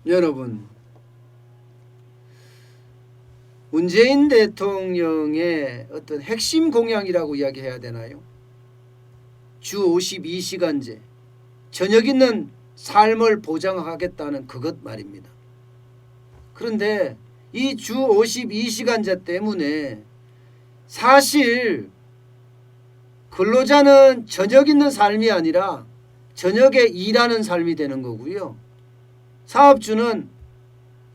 여러분, 문재인 대통령의 어떤 핵심 공약이라고 이야기해야 되나요? 주 52시간제, 저녁 있는 삶을 보장하겠다는 그것 말입니다. 그런데 이 주 52시간제 때문에 사실 근로자는 저녁 있는 삶이 아니라 저녁에 일하는 삶이 되는 거고요. 사업주는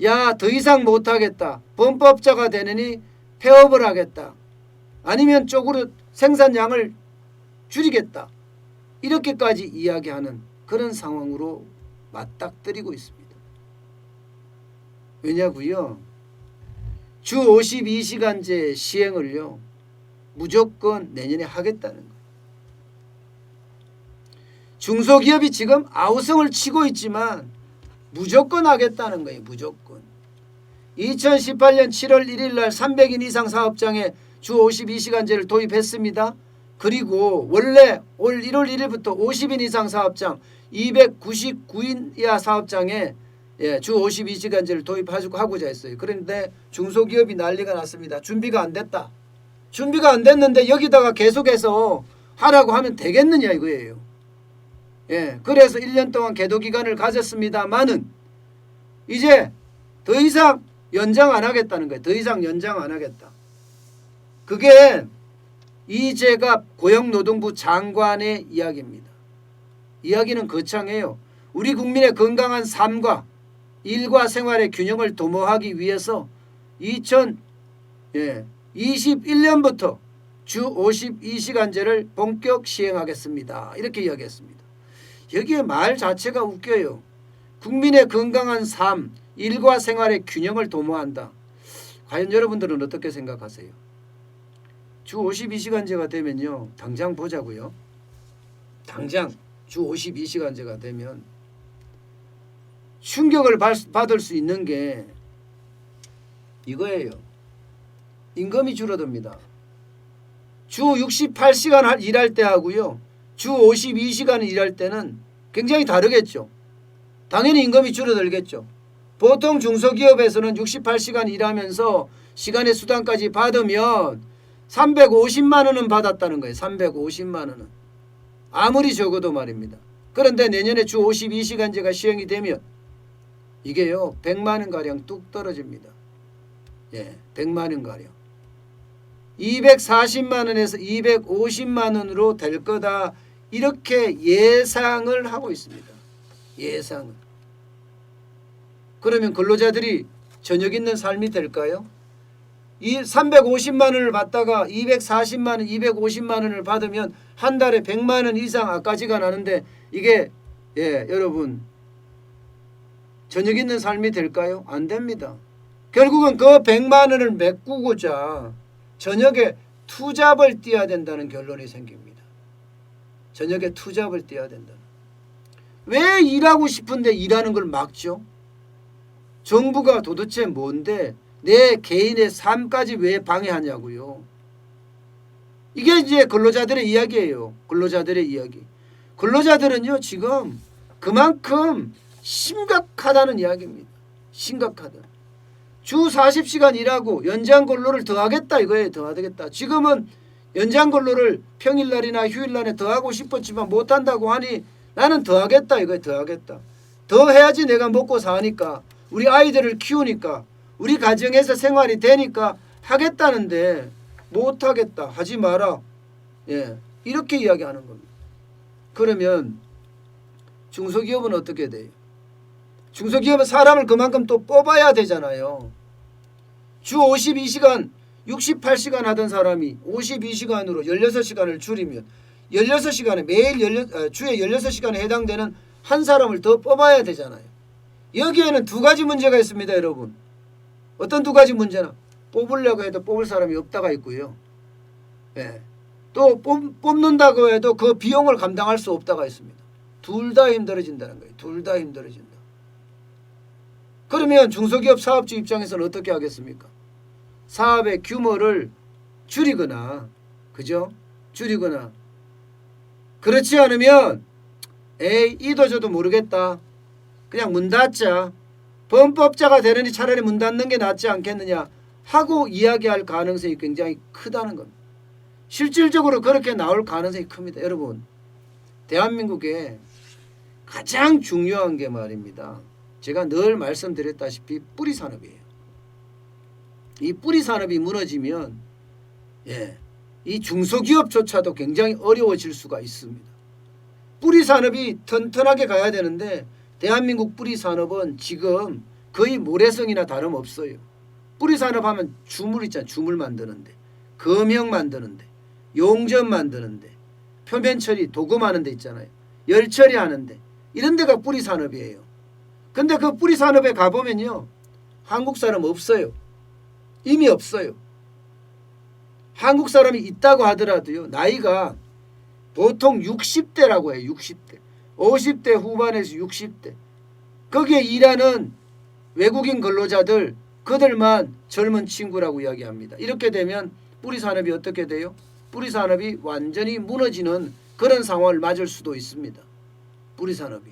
야, 더 이상 못하겠다. 범법자가 되느니 폐업을 하겠다. 아니면 쪽으로 생산량을 줄이겠다. 이렇게까지 이야기하는 그런 상황으로 맞닥뜨리고 있습니다. 왜냐고요? 주 52시간제 시행을요, 무조건 내년에 하겠다는 거예요. 중소기업이 지금 아우성을 치고 있지만 무조건 하겠다는 거예요. 무조건. 2018년 7월 1일 날 300인 이상 사업장에 주 52시간제를 도입했습니다. 그리고 원래 올 1월 1일부터 50인 이상 사업장 299인 이하 사업장에 주 52시간제를 도입하고자 했어요. 그런데 중소기업이 난리가 났습니다. 준비가 안 됐다. 준비가 안 됐는데 여기다가 계속해서 하라고 하면 되겠느냐 이거예요. 그래서 1년 동안 계도기간을 가졌습니다만은 이제 더 이상 연장 안 하겠다는 거예요. 더 이상 연장 안 하겠다. 그게 이재갑 고용노동부 장관의 이야기입니다. 이야기는 거창해요. 우리 국민의 건강한 삶과 일과 생활의 균형을 도모하기 위해서 2021년부터 주 52시간제를 본격 시행하겠습니다. 이렇게 이야기했습니다. 여기에 말 자체가 웃겨요. 국민의 건강한 삶, 일과 생활의 균형을 도모한다. 과연 여러분들은 어떻게 생각하세요? 주 52시간제가 되면요, 당장 보자고요. 당장 주 52시간제가 되면 충격을 받을 수 있는 게 이거예요. 임금이 줄어듭니다. 주 68시간 일할 때 하고요, 주 52시간 일할 때는 굉장히 다르겠죠. 당연히 임금이 줄어들겠죠. 보통 중소기업에서는 68시간 일하면서 시간의 수당까지 받으면 350만 원은 받았다는 거예요. 350만 원은. 아무리 적어도 말입니다. 그런데 내년에 주 52시간제가 시행이 되면 이게요, 100만 원가량 뚝 떨어집니다. 100만 원가량. 240만 원에서 250만 원으로 될 거다. 이렇게 예상을 하고 있습니다. 예상은. 그러면 근로자들이 저녁 있는 삶이 될까요? 이 350만 원을 받다가 240만 원, 250만 원을 받으면 한 달에 100만 원 이상 앞까지가 나는데 이게 여러분 저녁 있는 삶이 될까요? 안 됩니다. 결국은 그 100만 원을 메꾸고자 저녁에 투잡을 뛰어야 된다는 결론이 생깁니다. 저녁에 투잡을 뛰어야 된다. 왜 일하고 싶은데 일하는 걸 막죠? 정부가 도대체 뭔데 내 개인의 삶까지 왜 방해하냐고요. 이게 이제 근로자들의 이야기예요. 근로자들의 이야기. 근로자들은요 지금 그만큼 심각하다는 이야기입니다. 심각하다. 주 40시간 일하고 연장 근로를 더 하겠다 이거예요. 더 하겠다. 지금은 연장 근로를 평일날이나 휴일날에 더 하고 싶었지만 못한다고 하니 나는 더 하겠다 이거예요. 더 하겠다. 더 해야지 내가 먹고 사니까 우리 아이들을 키우니까 우리 가정에서 생활이 되니까 하겠다는데 못하겠다. 하지 마라. 이렇게 이야기하는 겁니다. 그러면 중소기업은 어떻게 돼요? 중소기업은 사람을 그만큼 또 뽑아야 되잖아요. 주 52시간 68시간 하던 사람이 52시간으로 16시간을 줄이면 16시간에 매일 주에 16시간에 해당되는 한 사람을 더 뽑아야 되잖아요. 여기에는 두 가지 문제가 있습니다. 여러분. 어떤 두 가지 문제나 뽑으려고 해도 뽑을 사람이 없다가 있고요. 또 뽑는다고 해도 그 비용을 감당할 수 없다가 있습니다. 둘 다 힘들어진다는 거예요. 둘 다 힘들어진다. 그러면 중소기업 사업주 입장에서는 어떻게 하겠습니까? 사업의 규모를 줄이거나, 그죠? 줄이거나. 그렇지 않으면 이도 저도 모르겠다. 그냥 문 닫자. 범법자가 되느니 차라리 문 닫는 게 낫지 않겠느냐 하고 이야기할 가능성이 굉장히 크다는 겁니다. 실질적으로 그렇게 나올 가능성이 큽니다. 여러분, 대한민국에 가장 중요한 게 말입니다. 제가 늘 말씀드렸다시피 뿌리 산업이에요. 이 뿌리 산업이 무너지면 이 중소기업조차도 굉장히 어려워질 수가 있습니다. 뿌리 산업이 튼튼하게 가야 되는데 대한민국 뿌리 산업은 지금 거의 모래성이나 다름없어요. 뿌리 산업 하면 주물 있잖아요. 주물 만드는데, 금형 만드는데, 용접 만드는데, 표면 처리 도금하는 데 있잖아요. 열 처리하는데, 이런 데가 뿌리 산업이에요. 근데 그 뿌리 산업에 가보면요, 한국 사람 없어요. 이미 없어요. 한국 사람이 있다고 하더라도요, 나이가 보통 60대라고 해요. 60대. 50대 후반에서 60대. 거기에 일하는 외국인 근로자들, 그들만 젊은 친구라고 이야기합니다. 이렇게 되면 뿌리 산업이 어떻게 돼요? 뿌리 산업이 완전히 무너지는 그런 상황을 맞을 수도 있습니다. 뿌리 산업이.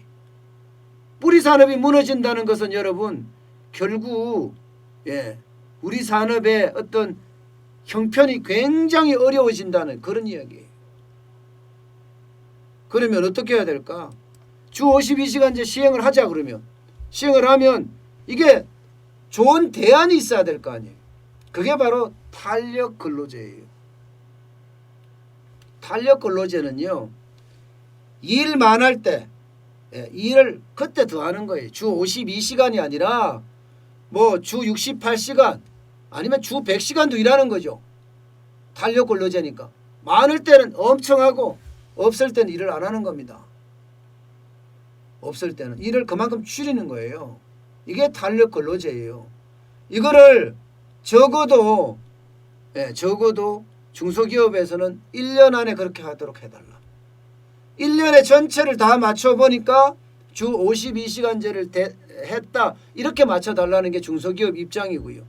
뿌리 산업이 무너진다는 것은 여러분, 결국 우리 산업의 어떤 형편이 굉장히 어려워진다는 그런 이야기예요. 그러면 어떻게 해야 될까? 주 52시간제 시행을 하자 그러면. 시행을 하면 이게 좋은 대안이 있어야 될 거 아니에요. 그게 바로 탄력 근로제예요. 탄력 근로제는요, 일만 할 때 일을 그때 더 하는 거예요. 주 52시간이 아니라 뭐 주 68시간 아니면 주 100시간도 일하는 거죠. 탄력 근로제니까. 많을 때는 엄청 하고 없을 때는 일을 안 하는 겁니다. 없을 때는 일을 그만큼 줄이는 거예요. 이게 탄력 근로제예요. 이거를 적어도 중소기업에서는 1년 안에 그렇게 하도록 해달라. 1년에 전체를 다 맞춰보니까 주 52시간제를 했다. 이렇게 맞춰달라는 게 중소기업 입장이고요.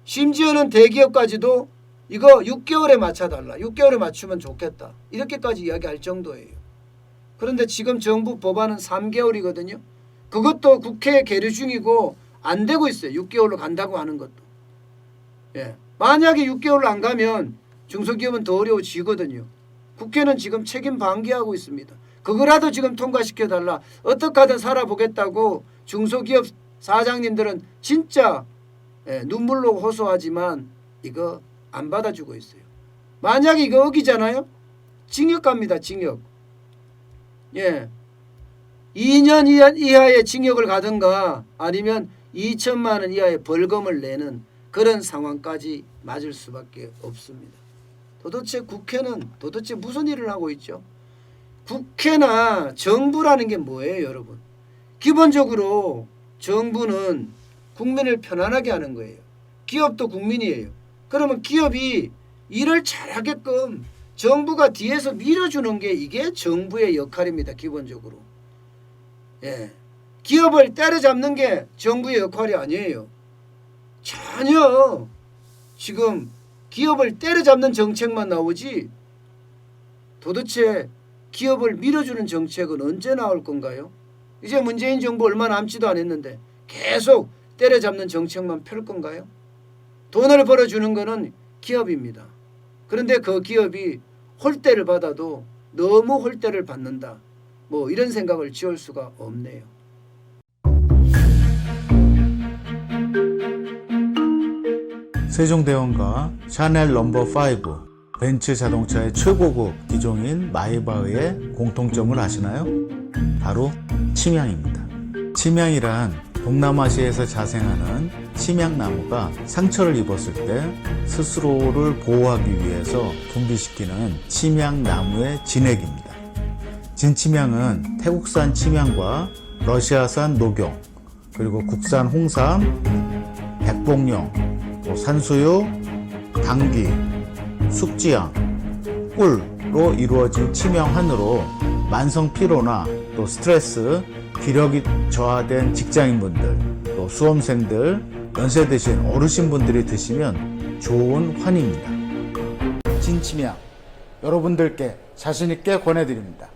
심지어는 대기업까지도 이거 6개월에 맞춰달라. 6개월에 맞추면 좋겠다. 이렇게까지 이야기할 정도예요. 그런데 지금 정부 법안은 3개월이거든요. 그것도 국회 계류 중이고 안 되고 있어요. 6개월로 간다고 하는 것도. 만약에 6개월로 안 가면 중소기업은 더 어려워지거든요. 국회는 지금 책임 방기하고 있습니다. 그거라도 지금 통과시켜달라. 어떻게 하든 살아보겠다고 중소기업 사장님들은 진짜 눈물로 호소하지만 이거 안 받아주고 있어요. 만약에 이거 어기잖아요. 징역 갑니다. 징역. 2년 이하의 징역을 가든가 아니면 2천만 원 이하의 벌금을 내는 그런 상황까지 맞을 수밖에 없습니다. 도대체 국회는 도대체 무슨 일을 하고 있죠? 국회나 정부라는 게 뭐예요, 여러분? 기본적으로 정부는 국민을 편안하게 하는 거예요. 기업도 국민이에요. 그러면 기업이 일을 잘하게끔 정부가 뒤에서 밀어주는 게 이게 정부의 역할입니다. 기본적으로. 기업을 때려잡는 게 정부의 역할이 아니에요. 전혀 지금 기업을 때려잡는 정책만 나오지 도대체 기업을 밀어주는 정책은 언제 나올 건가요? 이제 문재인 정부 얼마 남지도 않았는데 계속 때려잡는 정책만 펼 건가요? 돈을 벌어주는 거는 기업입니다. 그런데 그 기업이 홀대를 받아도 너무 홀대를 받는다. 뭐 이런 생각을 지울 수가 없네요. 세종대왕과 샤넬 넘버5, 벤츠 자동차의 최고급 기종인 마이바흐의 공통점을 아시나요? 바로 침향입니다. 침향이란 동남아시아에서 자생하는 침향나무가 상처를 입었을 때 스스로를 보호하기 위해서 분비시키는 침향나무의 진액입니다. 진침향은 태국산 침향과 러시아산 녹용, 그리고 국산 홍삼, 백봉령, 산수유, 당귀, 숙지향, 꿀로 이루어진 침향환으로 만성 피로나 또 스트레스, 기력이 저하된 직장인분들, 또 수험생들, 연세 드신 어르신분들이 드시면 좋은 환입니다. 진침향 여러분들께 자신있게 권해드립니다.